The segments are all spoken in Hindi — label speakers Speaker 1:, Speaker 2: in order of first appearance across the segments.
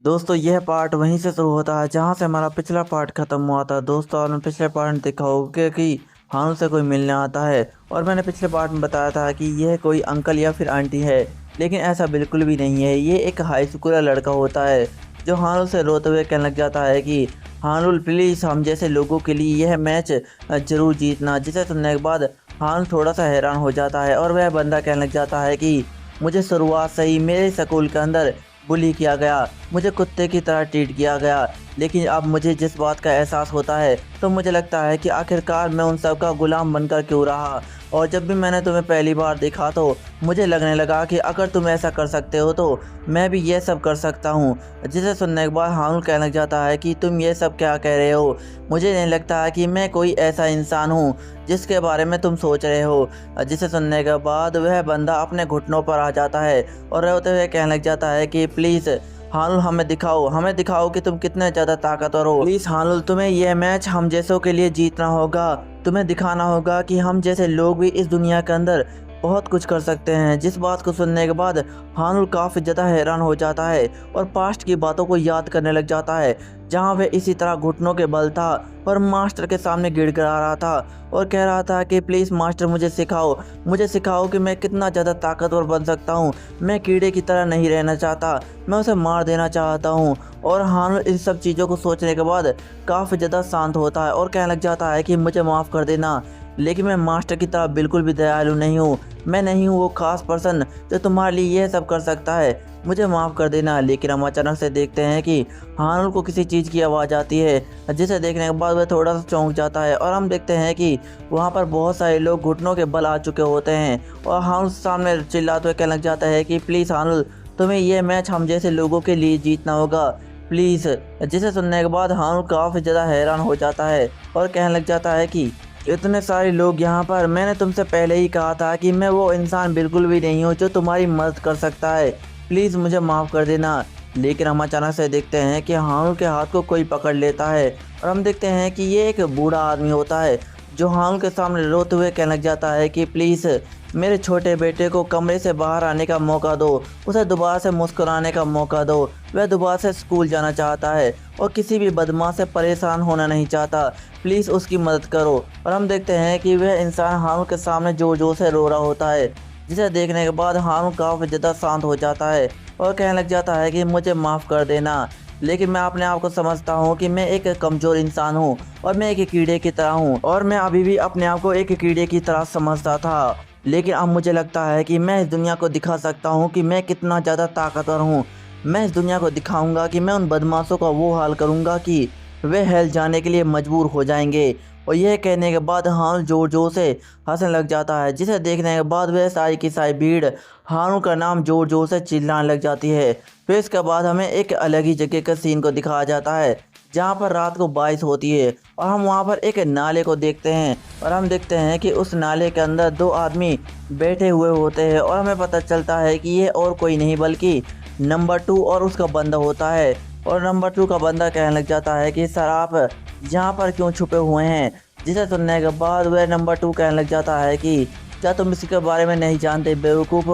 Speaker 1: दोस्तों यह पार्ट वहीं से शुरू होता है जहां से हमारा पिछला पार्ट खत्म हुआ था। दोस्तों आपने पिछले पार्ट में देखा होगा कि हानु से कोई मिलने आता है और मैंने पिछले पार्ट में बताया था कि यह कोई अंकल या फिर आंटी है, लेकिन ऐसा बिल्कुल भी नहीं है। ये एक हाई स्कूल का लड़का होता है जो हानु से रोते हुए कहने लग जाता है कि हानुल प्लीज़ हम जैसे लोगों के लिए यह मैच जरूर जीतना। जिसे सुनने के बाद हानु थोड़ा सा हैरान हो जाता है और वह बंदा कहने लग जाता है कि मुझे शुरुआत से ही मेरे स्कूल के अंदर बुली किया गया, मुझे कुत्ते की तरह ट्रीट किया गया, लेकिन अब मुझे जिस बात का एहसास होता है तो मुझे लगता है कि आखिरकार मैं उन सब का गुलाम बनकर क्यों रहा। और जब भी मैंने तुम्हें पहली बार देखा तो मुझे लगने लगा कि अगर तुम ऐसा कर सकते हो तो मैं भी ये सब कर सकता हूँ। जिसे सुनने के बाद हानुल कहने लग जाता है कि तुम ये सब क्या कह रहे हो, मुझे नहीं लगता है कि मैं कोई ऐसा इंसान हूँ जिसके बारे में तुम सोच रहे हो। जिसे सुनने के बाद वह बंदा अपने घुटनों पर आ जाता है और रोते हुए कहने लग जाता है कि प्लीज़ हानुल हमें दिखाओ कि तुम कितने ज़्यादा ताकतवर हो। प्लीज़ हानुल तुम्हें यह मैच हम जैसों के लिए जीतना होगा, तुम्हें दिखाना होगा कि हम जैसे लोग भी इस दुनिया के अंदर बहुत कुछ कर सकते हैं। जिस बात को सुनने के बाद हानुल काफ़ी ज़्यादा हैरान हो जाता है और पास्ट की बातों को याद करने लग जाता है जहाँ वह इसी तरह घुटनों के बल था और मास्टर के सामने गिड़गिड़ा रहा था और कह रहा था कि प्लीज़ मास्टर मुझे सिखाओ कि मैं कितना ज़्यादा ताकतवर बन सकता हूँ। मैं कीड़े की तरह नहीं रहना चाहता, मैं उसे मार देना चाहता हूँ। और हानुल इन सब चीज़ों को सोचने के बाद काफ़ी ज़्यादा शांत होता है और कहने लग जाता है कि मुझे माफ़ कर देना, लेकिन मैं मास्टर की तरह बिल्कुल भी दयालु नहीं हूँ। मैं नहीं हूँ वो खास पर्सन जो तुम्हारे लिए यह सब कर सकता है, मुझे माफ़ कर देना। लेकिन हम अचानक से देखते हैं कि हानुल को किसी चीज़ की आवाज़ आती है, जिसे देखने के बाद वह थोड़ा सा चौंक जाता है और हम देखते हैं कि वहाँ पर बहुत सारे लोग घुटनों के बल आ चुके होते हैं और हानुल सामने चिल्लाते हुए कहने लग जाता है कि प्लीज़ हानुल तुम्हें यह मैच हम जैसे लोगों के लिए जीतना होगा, प्लीज़। जिसे सुनने के बाद हानुल काफ़ी ज़्यादा हैरान हो जाता है और कहने लग जाता है कि इतने सारे लोग यहाँ पर, मैंने तुमसे पहले ही कहा था कि मैं वो इंसान बिल्कुल भी नहीं हूँ जो तुम्हारी मदद कर सकता है, प्लीज़ मुझे माफ़ कर देना। लेकिन हम अचानक से देखते हैं कि हानुल के हाथ को कोई पकड़ लेता है और हम देखते हैं कि ये एक बूढ़ा आदमी होता है जो हानुल के सामने रोते हुए कहने लग जाता है कि प्लीज़ मेरे छोटे बेटे को कमरे से बाहर आने का मौका दो, उसे दोबारा से मुस्कुराने का मौका दो। वह दोबारा से स्कूल जाना चाहता है और किसी भी बदमाश से परेशान होना नहीं चाहता, प्लीज़ उसकी मदद करो। और हम देखते हैं कि वह इंसान हानुल के सामने ज़ोर ज़ोर से रो रहा होता है, जिसे देखने के बाद हानुल काफ़ी ज़्यादा शांत हो जाता है और कहने लग जाता है कि मुझे माफ़ कर देना, लेकिन मैं अपने आप को समझता हूँ कि मैं एक कमज़ोर इंसान हूँ और मैं एक कीड़े की तरह हूँ और मैं अभी भी अपने आप को एक कीड़े की तरह समझता था। लेकिन अब मुझे लगता है कि मैं इस दुनिया को दिखा सकता हूँ कि मैं कितना ज़्यादा ताकतवर हूँ। मैं इस दुनिया को दिखाऊंगा कि मैं उन बदमाशों का वो हाल करूँगा कि वे हेल जाने के लिए मजबूर हो जाएंगे। और यह कहने के बाद हानुल जोर जोर से हंसने लग जाता है, जिसे देखने के बाद वह सारी की सारी भीड़ हानुल का नाम जोर जोर से चिल्लाने लग जाती है। फिर इसके बाद हमें एक अलग ही जगह का सीन को दिखाया जाता है जहाँ पर रात को बारिश होती है और हम वहाँ पर एक नाले को देखते हैं और हम देखते हैं कि उस नाले के अंदर दो आदमी बैठे हुए होते हैं और हमें पता चलता है कि ये और कोई नहीं बल्कि नंबर 2 और उसका बंदा होता है। और नंबर 2 का बंदा कहने लग जाता है कि सर आप यहाँ पर क्यों छुपे हुए हैं। जिसे सुनने के बाद वह नंबर 2 कहने लग जाता है कि क्या तुम इसके बारे में नहीं जानते बेवकूफ़,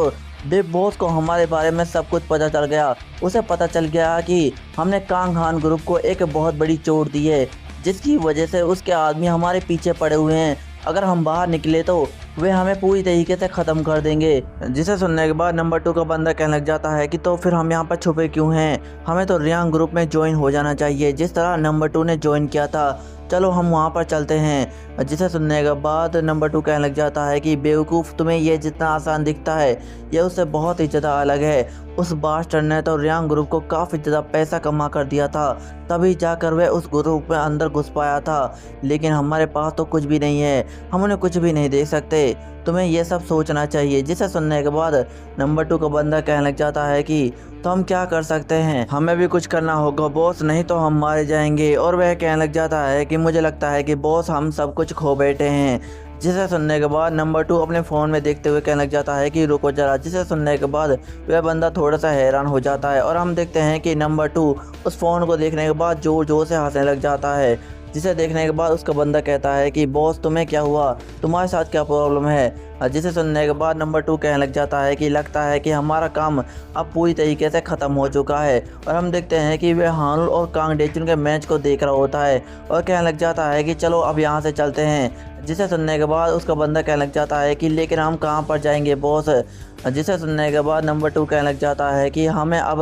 Speaker 1: बिग बॉस को हमारे बारे में सब कुछ पता चल गया। उसे पता चल गया कि हमने कांग खान ग्रुप को एक बहुत बड़ी चोट दी है, जिसकी वजह से उसके आदमी हमारे पीछे पड़े हुए हैं। अगर हम बाहर निकले तो वे हमें पूरी तरीके से ख़त्म कर देंगे। जिसे सुनने के बाद नंबर 2 का बंदा कहने लग जाता है कि तो फिर हम यहाँ पर छुपे क्यों हैं, हमें तो रियांग ग्रुप में ज्वाइन हो जाना चाहिए जिस तरह नंबर 2 ने ज्वाइन किया था, चलो हम वहाँ पर चलते हैं। जिसे सुनने के बाद नंबर 2 कहने लग जाता है कि बेवकूफ़, तुम्हें ये जितना आसान दिखता है ये उससे बहुत ही ज़्यादा अलग है। उस बास्टर ने तो रियांग ग्रुप को काफ़ी ज़्यादा पैसा कमा कर दिया था, तभी जाकर वह उस ग्रुप में अंदर घुस पाया था, लेकिन हमारे पास तो कुछ भी नहीं है, हम उन्हें कुछ भी नहीं दे सकते, तुम्हें यह सब सोचना चाहिए। जिसे सुनने के बाद नंबर 2 का बंदा कहने लग जाता है कि तो हम क्या कर सकते हैं, हमें भी कुछ करना होगा बॉस, नहीं तो हम मारे जाएंगे। और वह कहने लग जाता है कि मुझे लगता है कि बॉस हम सब कुछ खो बैठे हैं। जिसे सुनने के बाद नंबर 2 अपने फ़ोन में देखते हुए कहने लग जाता है कि रुको जरा। जिसे सुनने के बाद वह बंदा थोड़ा सा हैरान हो जाता है और हम देखते हैं कि नंबर 2 उस फ़ोन को देखने के बाद ज़ोर ज़ोर से हंसने लग जाता है। जिसे देखने के बाद उसका बंदा कहता है कि बॉस तुम्हें क्या हुआ, तुम्हारे साथ क्या प्रॉब्लम है। जिसे सुनने के बाद नंबर 2 कहने लग जाता है कि लगता है कि हमारा काम अब पूरी तरीके से ख़त्म हो चुका है। और हम देखते हैं कि वह हानुल और कांग डेचुन के मैच को देख रहा होता है और कहने लग जाता है कि चलो अब यहाँ से चलते हैं। जिसे सुनने के बाद उसका बंदा कहने लग जाता है कि लेकिन हम कहाँ पर जाएंगे बॉस। जिसे सुनने के बाद नंबर 2 कहने लग जाता है कि हमें अब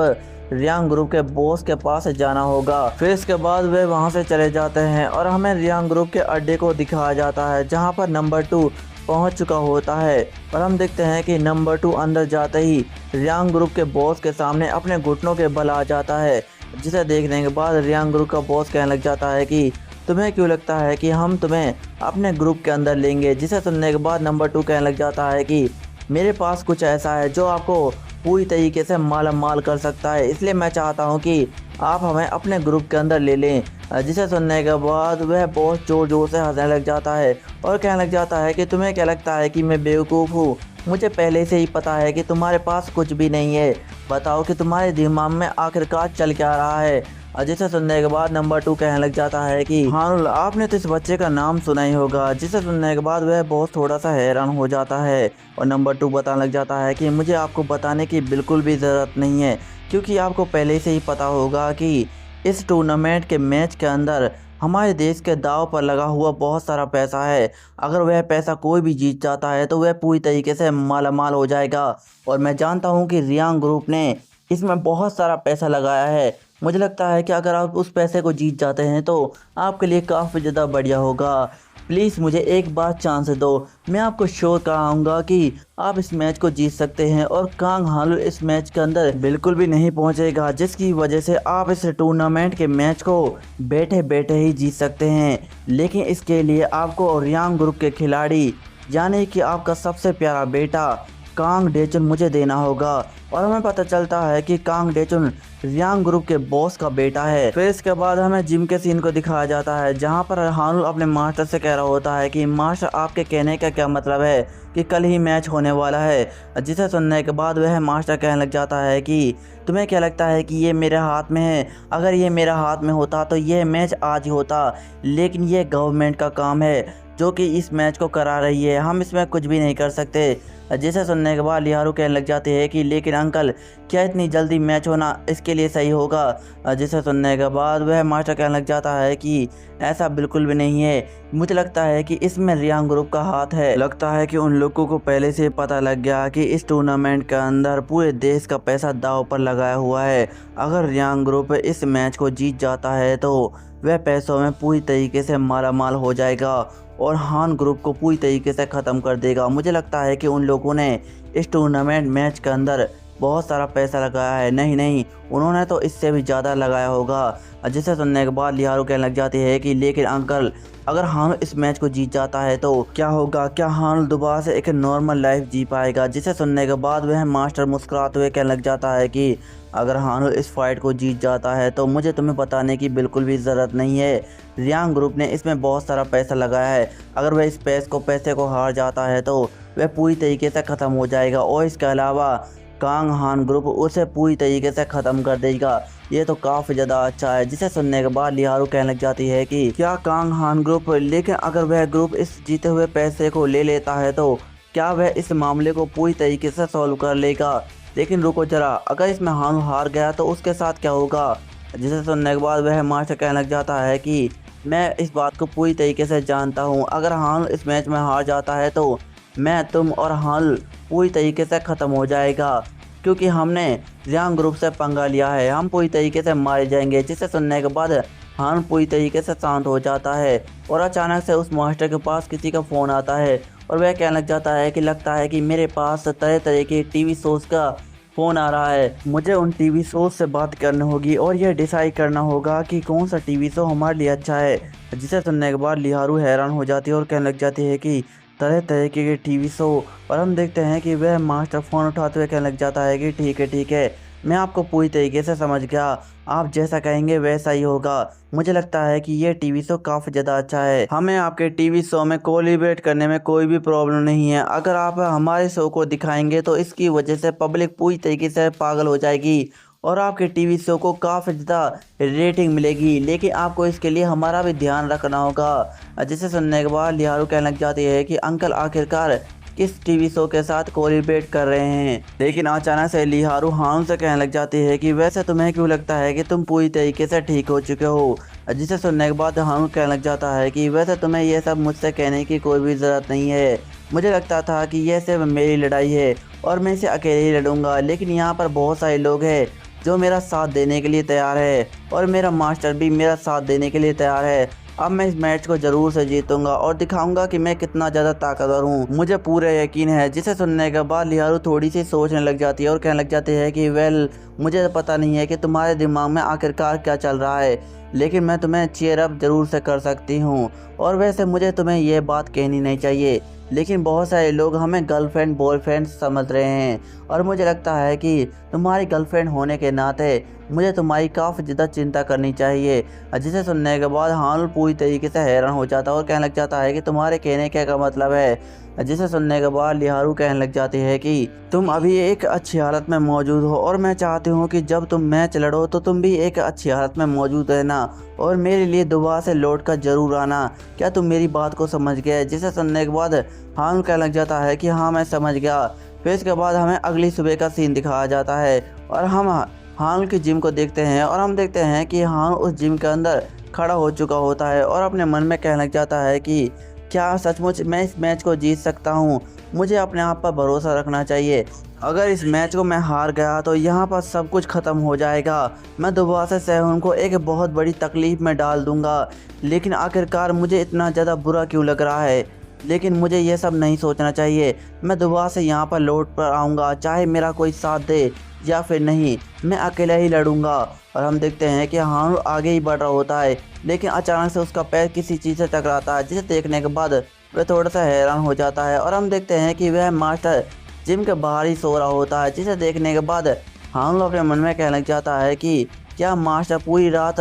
Speaker 1: रियांग ग्रुप के बॉस के पास जाना होगा। फिर इसके बाद वे वहां से चले जाते हैं और हमें रियांग ग्रुप के अड्डे को दिखाया जाता है जहां पर नंबर 2 पहुंच चुका होता है। और हम देखते हैं कि नंबर 2 अंदर जाते ही रियांग ग्रुप के बॉस के सामने अपने घुटनों के बल आ जाता है। जिसे देखने के बाद रियांग ग्रुप का बॉस कहने लग जाता है कि तुम्हें क्यों लगता है कि हम तुम्हें अपने ग्रुप के अंदर लेंगे। जिसे सुनने के बाद नंबर 2 कहने लग जाता है कि मेरे पास कुछ ऐसा है जो आपको पूरी तरीके से माला माल कर सकता है, इसलिए मैं चाहता हूं कि आप हमें अपने ग्रुप के अंदर ले लें। जिसे सुनने के बाद वह बहुत ज़ोर ज़ोर से हंसने लग जाता है और कहने लग जाता है कि तुम्हें क्या लगता है कि मैं बेवकूफ़ हूँ, मुझे पहले से ही पता है कि तुम्हारे पास कुछ भी नहीं है, बताओ कि तुम्हारे दिमाग में आखिरकार चल क्या रहा है। जिसे सुनने के बाद नंबर 2 कहने लग जाता है कि हानुल आपने तो इस बच्चे का नाम सुना ही होगा। जिसे सुनने के बाद वह बहुत थोड़ा सा हैरान हो जाता है और नंबर 2 बताने लग जाता है कि मुझे आपको बताने की बिल्कुल भी ज़रूरत नहीं है, क्योंकि आपको पहले से ही पता होगा कि इस टूर्नामेंट के मैच के अंदर हमारे देश के दाव पर लगा हुआ बहुत सारा पैसा है। अगर वह पैसा कोई भी जीत जाता है तो वह पूरी तरीके से मालामाल हो जाएगा। और मैं जानता हूं कि रियांग ग्रुप ने इसमें बहुत सारा पैसा लगाया है। मुझे लगता है कि अगर आप उस पैसे को जीत जाते हैं तो आपके लिए काफ़ी ज़्यादा बढ़िया होगा। प्लीज़ मुझे एक बार चांस दो, मैं आपको श्योर कराऊंगा कि आप इस मैच को जीत सकते हैं और कांग हानुल इस मैच के अंदर बिल्कुल भी नहीं पहुंचेगा, जिसकी वजह से आप इस टूर्नामेंट के मैच को बैठे बैठे ही जीत सकते हैं। लेकिन इसके लिए आपको रियांग ग्रुप के खिलाड़ी यानी कि आपका सबसे प्यारा बेटा कांग डेचुन मुझे देना होगा। और हमें पता चलता है कि कांग डेचुन रियांग ग्रुप के बॉस का बेटा है। फिर इसके बाद हमें जिम के सीन को दिखाया जाता है जहां पर हानुल अपने मास्टर से कह रहा होता है कि मास्टर आपके कहने का क्या मतलब है कि कल ही मैच होने वाला है। जिसे सुनने के बाद वह मास्टर कहने लग जाता है कि तुम्हें क्या लगता है कि ये मेरे हाथ में है, अगर ये मेरे हाथ में होता तो यह मैच आज ही होता, लेकिन ये गवर्नमेंट का काम है जो कि इस मैच को करा रही है, हम इसमें कुछ भी नहीं कर सकते। जिसे सुनने के बाद लिहारू कहने लग जाते हैं कि लेकिन अंकल क्या इतनी जल्दी मैच होना इसके लिए सही होगा। जिसे सुनने के बाद वह मास्टर कहने लग जाता है कि ऐसा बिल्कुल भी नहीं है, मुझे लगता है कि इसमें रियांग ग्रुप का हाथ है। लगता है कि उन लोगों को पहले से पता लग गया कि इस टूर्नामेंट के अंदर पूरे देश का पैसा दांव पर लगाया हुआ है। अगर रियांग ग्रुप इस मैच को जीत जाता है तो वह पैसों में पूरी तरीके से मालामाल हो जाएगा और हान ग्रुप को पूरी तरीके से ख़त्म कर देगा। मुझे लगता है कि उन लोगों ने इस टूर्नामेंट मैच के अंदर बहुत सारा पैसा लगाया है, नहीं उन्होंने तो इससे भी ज़्यादा लगाया होगा। जिसे सुनने के बाद लिहारू कहने लग जाती है कि लेकिन अंकल अगर हानुल इस मैच को जीत जाता है तो क्या होगा, क्या हानुल दोबारा से एक नॉर्मल लाइफ जी पाएगा। जिसे सुनने के बाद वह मास्टर मुस्कुराते हुए कहने लग जाता है कि अगर हानुल इस फाइट को जीत जाता है तो मुझे तुम्हें बताने की बिल्कुल भी ज़रूरत नहीं है, रियांग ग्रुप ने इसमें बहुत सारा पैसा लगाया है, अगर वह इस पैसे को हार जाता है तो वह पूरी तरीके से ख़त्म हो जाएगा और इसके अलावा कांग हान ग्रुप उसे पूरी तरीके से ख़त्म कर देगा। ये तो काफ़ी ज़्यादा अच्छा है। जिसे सुनने के बाद लिहारू कहने लग जाती है कि क्या कांग हान ग्रुप, लेकिन अगर वह ग्रुप इस जीते हुए पैसे को ले लेता है तो क्या वह इस मामले को पूरी तरीके से सॉल्व कर लेगा। लेकिन रुको जरा, अगर इसमें हानुल हार गया तो उसके साथ क्या होगा। जिसे सुनने के बाद वह मास्टर कहने लग जाता है कि मैं इस बात को पूरी तरीके से जानता हूँ, अगर हानुल इस मैच में हार जाता है तो मैं, तुम और हानुल पूरी तरीके से ख़त्म हो जाएगा, क्योंकि हमने रियांग ग्रुप से पंगा लिया है, हम पूरी तरीके से मारे जाएंगे। जिसे सुनने के बाद हानुल पूरी तरीके से शांत हो जाता है और अचानक से उस मास्टर के पास किसी का फ़ोन आता है और वह कहने लग जाता है कि लगता है कि मेरे पास तरह तरह के टीवी शोज़ का फ़ोन आ रहा है, मुझे उन टीवी शोज़ से बात करनी होगी और यह डिसाइड करना होगा कि कौन सा टीवी शो हमारे लिए अच्छा है। जिसे सुनने के बाद लिहारू हैरान हो जाती है और कहने लग जाती है कि तरह तरह के टीवी शो। और हम देखते हैं कि वह मास्टर फ़ोन उठाते हुए कहने लग जाता है कि ठीक है, मैं आपको पूरी तरीके से समझ गया, आप जैसा कहेंगे वैसा ही होगा। मुझे लगता है कि ये टीवी शो काफ़ी ज़्यादा अच्छा है, हमें आपके टीवी शो में कोलैबोरेट करने में कोई भी प्रॉब्लम नहीं है। अगर आप हमारे शो को दिखाएंगे तो इसकी वजह से पब्लिक पूरी तरीके से पागल हो जाएगी और आपके टीवी शो को काफ़ी ज़्यादा रेटिंग मिलेगी, लेकिन आपको इसके लिए हमारा भी ध्यान रखना होगा। जिसे सुनने के बाद लिहारू कहने लग जाती है कि अंकल आखिरकार किस टीवी शो के साथ कोलैबोरेट कर रहे हैं। लेकिन अचानक से लिहारू हारून से कहने लग जाती है कि वैसे तुम्हें क्यों लगता है कि तुम पूरी तरीके से ठीक हो चुके हो। जिसे सुनने के बाद हारून कहने लग जाता है कि वैसे तुम्हें यह सब मुझसे कहने की कोई भी ज़रूरत नहीं है। मुझे लगता था कि यह सिर्फ मेरी लड़ाई है और मैं इसे अकेले ही लड़ूंगा, लेकिन यहाँ पर बहुत सारे लोग हैं जो मेरा साथ देने के लिए तैयार है और मेरा मास्टर भी मेरा साथ देने के लिए तैयार है। अब मैं इस मैच को ज़रूर से जीतूंगा और दिखाऊंगा कि मैं कितना ज़्यादा ताकतवर हूँ, मुझे पूरा यकीन है। जिसे सुनने के बाद लिहारू थोड़ी सी सोचने लग जाती है और कहने लग जाती है कि वेल, मुझे पता नहीं है कि तुम्हारे दिमाग में आखिरकार क्या चल रहा है, लेकिन मैं तुम्हें चीयर अप ज़रूर से कर सकती हूँ। और वैसे मुझे तुम्हें यह बात कहनी नहीं चाहिए, लेकिन बहुत सारे लोग हमें गर्लफ्रेंड बॉयफ्रेंड समझ रहे हैं और मुझे लगता है कि तुम्हारी गर्लफ्रेंड होने के नाते मुझे तुम्हारी काफ़ी ज़्यादा चिंता करनी चाहिए। जिसे सुनने के बाद हारून पूरी तरीके से हैरान हो जाता है और कहने लग जाता है कि तुम्हारे कहने का मतलब है। जिसे सुनने के बाद लिहारू कहने लग जाती है कि तुम अभी एक अच्छी हालत में मौजूद हो और मैं चाहती हूँ कि जब तुम मैच लड़ो तो तुम भी एक अच्छी हालत में मौजूद रहना और मेरे लिए दोबारा से लौट कर जरूर आना। क्या तुम मेरी बात को समझ गए? जिसे सुनने के बाद हारून कहने लग जाता है कि हाँ, मैं समझ गया। फिर इसके बाद हमें अगली सुबह का सीन दिखाया जाता है और हम हारून की जिम को देखते हैं और हम देखते हैं कि हारून उस जिम के अंदर खड़ा हो चुका होता है और अपने मन में कहने लग जाता है कि क्या सचमुच मैं इस मैच को जीत सकता हूँ? मुझे अपने आप पर भरोसा रखना चाहिए। अगर इस मैच को मैं हार गया तो यहाँ पर सब कुछ ख़त्म हो जाएगा। मैं दोबारा से सेहून को एक बहुत बड़ी तकलीफ़ में डाल दूँगा। लेकिन आखिरकार मुझे इतना ज़्यादा बुरा क्यों लग रहा है? लेकिन मुझे ये सब नहीं सोचना चाहिए। मैं दोबारा से यहाँ पर लौट कर आऊँगा, चाहे मेरा कोई साथ दे या फिर नहीं, मैं अकेला ही लड़ूंगा। और हम देखते हैं कि हारून आगे ही बढ़ रहा होता है, लेकिन अचानक से उसका पैर किसी चीज़ से टकराता है, जिसे देखने के बाद वह थोड़ा सा हैरान हो जाता है। और हम देखते हैं कि वह मास्टर जिम के बाहर ही सो रहा होता है, जिसे देखने के बाद हारून अपने मन में कहने लग जाता है कि क्या मास्टर पूरी रात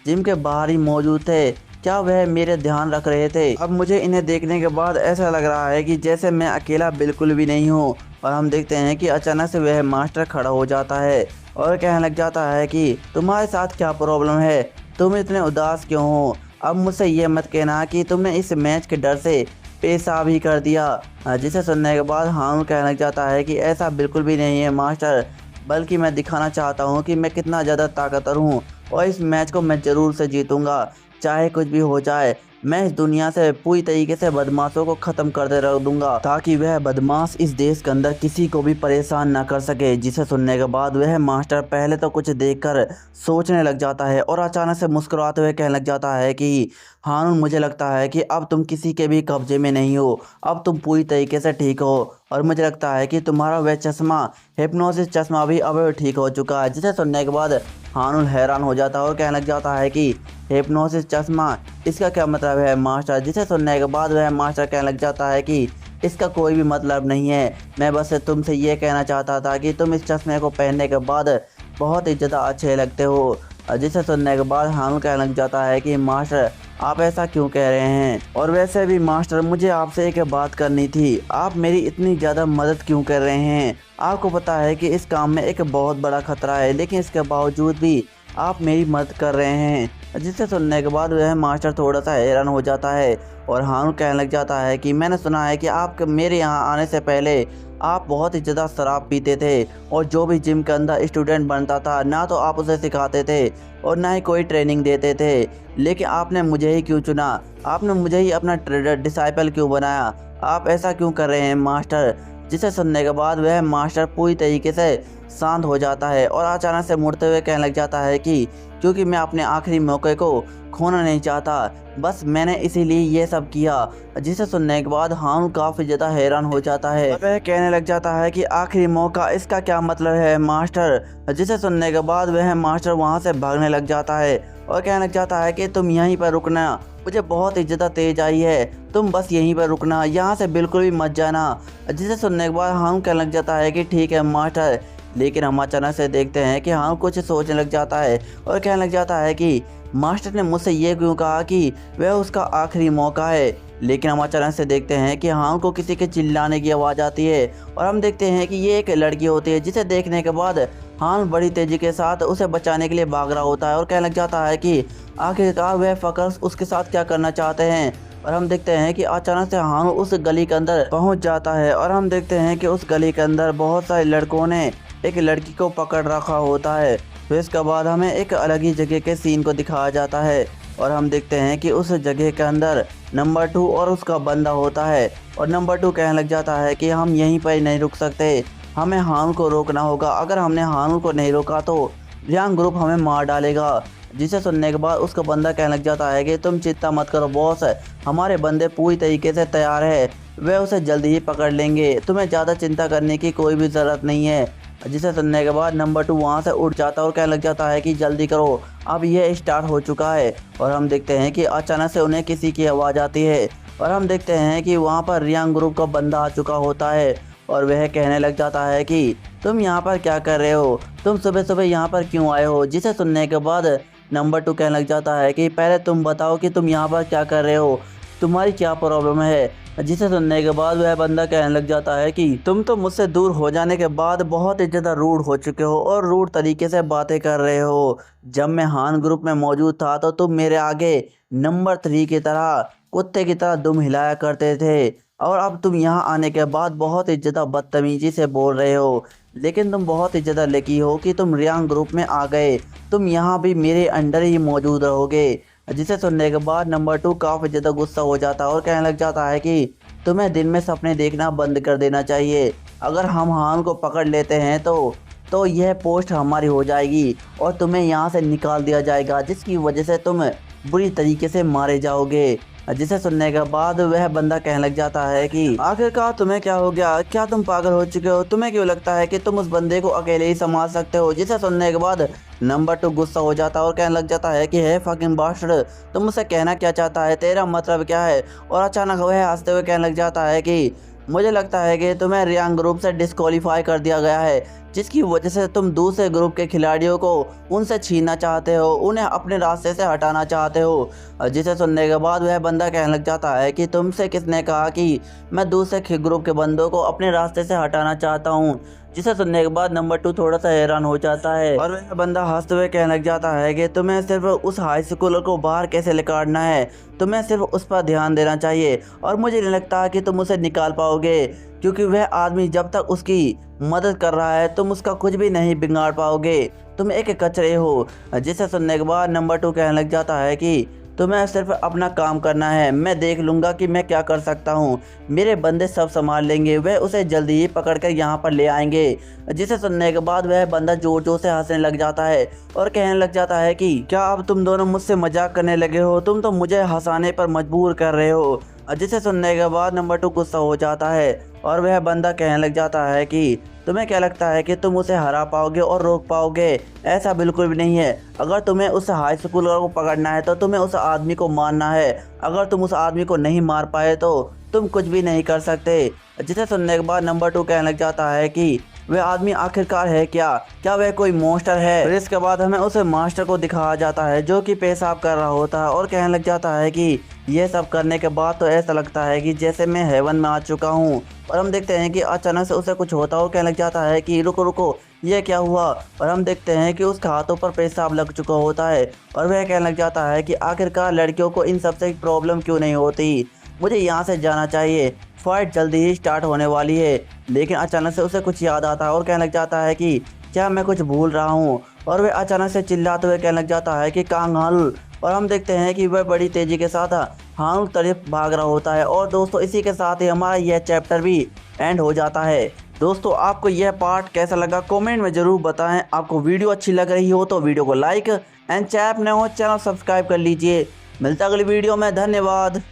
Speaker 1: जिम के बाहर ही मौजूद थे? क्या वह मेरे ध्यान रख रहे थे? अब मुझे इन्हें देखने के बाद ऐसा लग रहा है कि जैसे मैं अकेला बिल्कुल भी नहीं हूँ। और हम देखते हैं कि अचानक से वह मास्टर खड़ा हो जाता है और कहने लग जाता है कि तुम्हारे साथ क्या प्रॉब्लम है? तुम इतने उदास क्यों हो? अब मुझसे ये मत कहना कि तुमने इस मैच के डर से पेशाब ही कर दिया। जिसे सुनने के बाद हारून कहने लग जाता है कि ऐसा बिल्कुल भी नहीं है मास्टर, बल्कि मैं दिखाना चाहता हूँ कि मैं कितना ज़्यादा ताकतवर हूँ और इस मैच को मैं ज़रूर से जीतूँगा, चाहे कुछ भी हो जाए। मैं इस दुनिया से पूरी तरीके से बदमाशों को ख़त्म कर दे रख दूंगा, ताकि वह बदमाश इस देश के अंदर किसी को भी परेशान ना कर सके। जिसे सुनने के बाद वह मास्टर पहले तो कुछ देखकर सोचने लग जाता है और अचानक से मुस्कुराते हुए कहने लग जाता है कि हारून, मुझे लगता है कि अब तुम किसी के भी कब्जे में नहीं हो, अब तुम पूरी तरीके से ठीक हो और मुझे लगता है कि तुम्हारा वह चश्मा, हिप्नोसिस चश्मा भी अब ठीक हो चुका है। जिसे सुनने के बाद हारून हैरान हो जाता है और कहने लग जाता है कि हिप्नोसिस चश्मा, इसका क्या मतलब है मास्टर? जिसे सुनने के बाद वह मास्टर कहने लग जाता है कि इसका कोई भी मतलब नहीं है, मैं बस तुमसे ये कहना चाहता था कि तुम इस चश्मे को पहनने के बाद बहुत ही ज़्यादा अच्छे लगते हो। जिसे सुनने के बाद हारून कहने लग जाता है कि मास्टर, आप ऐसा क्यों कह रहे हैं? और वैसे भी मास्टर, मुझे आपसे एक बात करनी थी, आप मेरी इतनी ज़्यादा मदद क्यों कर रहे हैं? आपको पता है कि इस काम में एक बहुत बड़ा खतरा है, लेकिन इसके बावजूद भी आप मेरी मदद कर रहे हैं। जिसे सुनने के बाद वह मास्टर थोड़ा सा हैरान हो जाता है और हारून कहने लग जाता है कि मैंने सुना है कि आप मेरे यहाँ आने से पहले आप बहुत ही ज़्यादा शराब पीते थे और जो भी जिम के अंदर स्टूडेंट बनता था, ना तो आप उसे सिखाते थे और ना ही कोई ट्रेनिंग देते थे, लेकिन आपने मुझे ही क्यों चुना? आपने मुझे ही अपना डिसाइपल क्यों बनाया? आप ऐसा क्यों कर रहे हैं मास्टर? जिसे सुनने के बाद वह मास्टर पूरी तरीके से शांत हो जाता है और अचानक से मुड़ते हुए कहने लग जाता है कि क्योंकि मैं अपने आखिरी मौके को खोना नहीं चाहता, बस मैंने इसीलिए ये सब किया। जिसे सुनने के बाद हारून काफ़ी ज़्यादा हैरान हो जाता है। वह कहने लग जाता है कि आखिरी मौका, इसका क्या मतलब है मास्टर? जिसे सुनने के बाद वह मास्टर वहाँ से भागने लग जाता है और कहने लग जाता है कि तुम यहीं पर रुकना, मुझे बहुत ही ज़्यादा तेज आई है, तुम बस यहीं पर रुकना, यहाँ से बिल्कुल भी मत जाना। जिसे सुनने के बाद हारून कहने लग जाता है कि ठीक है मास्टर। लेकिन हम अचानक से देखते हैं कि हारून कुछ सोचने लग जाता है और कहने लग जाता है कि मास्टर ने मुझसे ये क्यों कहा कि वह उसका आखिरी मौका है। लेकिन हम अचानक से देखते हैं कि हारून को किसी के चिल्लाने की आवाज़ आती है और हम देखते हैं कि ये एक लड़की होती है, जिसे देखने के बाद हान बड़ी तेजी के साथ उसे बचाने के लिए भाग रहा होता है और कहने लग जाता है कि आखिरकार वह फकर्स उसके साथ क्या करना चाहते हैं। और हम देखते हैं कि अचानक से हान उस गली के अंदर पहुंच जाता है और हम देखते हैं कि उस गली के अंदर बहुत सारे लड़कों ने एक लड़की को पकड़ रखा होता है। फिर इसके बाद हमें एक अलग ही जगह के सीन को दिखाया जाता है और हम देखते हैं कि उस जगह के अंदर नंबर 2 और उसका बंदा होता है। और नंबर 2 कहने लग जाता है कि हम यहीं पर नहीं रुक सकते, हमें हान को रोकना होगा। अगर हमने हान को नहीं रोका तो रियांग ग्रुप हमें मार डालेगा। जिसे सुनने के बाद उसका बंदा कहने लग जाता है कि तुम चिंता मत करो बॉस, हमारे बंदे पूरी तरीके से तैयार है, वे उसे जल्दी ही पकड़ लेंगे, तुम्हें ज़्यादा चिंता करने की कोई भी ज़रूरत नहीं है। जिसे सुनने के बाद नंबर 2 वहाँ से उठ जाता है और कहने लग जाता है कि जल्दी करो, अब यह स्टार्ट हो चुका है। और हम देखते हैं कि अचानक से उन्हें किसी की आवाज़ आती है और हम देखते हैं कि वहाँ पर रियांग ग्रुप का बंदा आ चुका होता है और वह कहने लग जाता है कि तुम यहाँ पर क्या कर रहे हो, तुम सुबह सुबह यहाँ पर क्यों आए हो। जिसे सुनने के बाद नंबर 2 कहने लग जाता है कि पहले तुम बताओ कि तुम यहाँ पर क्या कर रहे हो, तुम्हारी क्या प्रॉब्लम है। जिसे सुनने के बाद वह बंदा कहने लग जाता है कि तुम तो मुझसे दूर हो जाने के बाद बहुत ही ज़्यादा रूड हो चुके हो और रूड तरीके से बातें कर रहे हो। जब मैं हान ग्रुप में मौजूद था तो तुम मेरे आगे नंबर 3 की तरह कुत्ते की तरह दुम हिलाया करते थे और अब तुम यहाँ आने के बाद बहुत ही ज़्यादा बदतमीजी से बोल रहे हो। लेकिन तुम बहुत ही ज़्यादा लकी हो कि तुम रियांग ग्रुप में आ गए, तुम यहाँ भी मेरे अंडर ही मौजूद रहोगे। जिसे सुनने के बाद नंबर 2 काफ़ी ज़्यादा गुस्सा हो जाता है और कहने लग जाता है कि तुम्हें दिन में सपने देखना बंद कर देना चाहिए। अगर हम हान को पकड़ लेते हैं तो यह पोस्ट हमारी हो जाएगी और तुम्हें यहाँ से निकाल दिया जाएगा, जिसकी वजह से तुम बुरी तरीके से मारे जाओगे। जिसे सुनने के बाद वह बंदा कहने लग जाता है कि आखिरकार तुम्हें क्या हो गया, क्या तुम पागल हो चुके हो, तुम्हें क्यों लगता है कि तुम उस बंदे को अकेले ही संभाल सकते हो। जिसे सुनने के बाद नंबर 2 गुस्सा हो जाता है और कहने लग जाता है कि हे फकिंग बास्टर्ड, तुम मुझसे कहना क्या चाहता है, तेरा मतलब क्या है। और अचानक वह हंसते हुए कहने लग जाता है कि मुझे लगता है कि तुम्हें रियांग ग्रुप से डिस्क्वालीफाई कर दिया गया है, जिसकी वजह से तुम दूसरे ग्रुप के खिलाड़ियों को उनसे छीनना चाहते हो, उन्हें अपने रास्ते से हटाना चाहते हो। जिसे सुनने के बाद वह बंदा कहने लग जाता है कि तुमसे किसने कहा कि मैं दूसरे ग्रुप के बंदों को अपने रास्ते से हटाना चाहता हूँ। जिसे सुनने के बाद नंबर 2 थोड़ा सा हैरान हो जाता है और वह बंदा हंसते हुए कहने लग जाता है कि तुम्हें सिर्फ उस हाई स्कूलर को बाहर कैसे निकालना है, तुम्हें सिर्फ उस पर ध्यान देना चाहिए और मुझे नहीं लगता कि तुम उसे निकाल पाओगे, क्योंकि वह आदमी जब तक उसकी मदद कर रहा है तुम उसका कुछ भी नहीं बिगाड़ पाओगे, तुम एक कचरे हो। जिसे सुनने के बाद नंबर 2 कहने लग जाता है कि तुम्हें सिर्फ अपना काम करना है, मैं देख लूँगा कि मैं क्या कर सकता हूँ, मेरे बंदे सब संभाल लेंगे, वह उसे जल्दी ही पकड़ कर यहाँ पर ले आएंगे। जिसे सुनने के बाद वह बंदा जोर जोर से हंसने लग जाता है और कहने लग जाता है कि क्या अब तुम दोनों मुझसे मजाक करने लगे हो, तुम तो मुझे हंसाने पर मजबूर कर रहे हो। जिसे सुनने के बाद नंबर 2 गुस्सा हो जाता है और वह बंदा कहने लग जाता है कि तुम्हें क्या लगता है कि तुम उसे हरा पाओगे और रोक पाओगे, ऐसा बिल्कुल भी नहीं है। अगर तुम्हें उस हाई स्कूलर को पकड़ना है तो तुम्हें उस आदमी को मारना है, अगर तुम उस आदमी को नहीं मार पाए तो तुम कुछ भी नहीं कर सकते। जिसे सुनने के बाद नंबर 2 कहने लग जाता है कि वह आदमी आखिरकार है क्या वह कोई मॉन्स्टर है। फिर इसके बाद हमें उस मास्टर को दिखाया जाता है जो कि पेशाब कर रहा होता है और कहने लग जाता है कि यह सब करने के बाद तो ऐसा लगता है कि जैसे मैं हेवन में आ चुका हूँ। और हम देखते हैं कि अचानक से उसे कुछ होता और कहने लग जाता है कि रुको रुको, ये क्या हुआ। और हम देखते हैं कि उसके हाथों पर पेशाब लग चुका होता है और वह कहने लग जाता है कि आखिरकार लड़कियों को इन सबसे प्रॉब्लम क्यों नहीं होती, मुझे यहाँ से जाना चाहिए, फाइट जल्दी ही स्टार्ट होने वाली है। लेकिन अचानक से उसे कुछ याद आता है और कहने लग जाता है कि क्या मैं कुछ भूल रहा हूँ। और वह अचानक से चिल्लाते हुए कहने लग जाता है कि कांग हानुल। और हम देखते हैं कि वह बड़ी तेज़ी के साथ हानुल तरफ भाग रहा होता है। और दोस्तों इसी के साथ ही हमारा यह चैप्टर भी एंड हो जाता है। दोस्तों आपको यह पार्ट कैसा लगा कमेंट में ज़रूर बताएं। आपको वीडियो अच्छी लग रही हो तो वीडियो को लाइक एंड चैनल नए हो चैनल सब्सक्राइब कर लीजिए। मिलता अगली वीडियो में, धन्यवाद।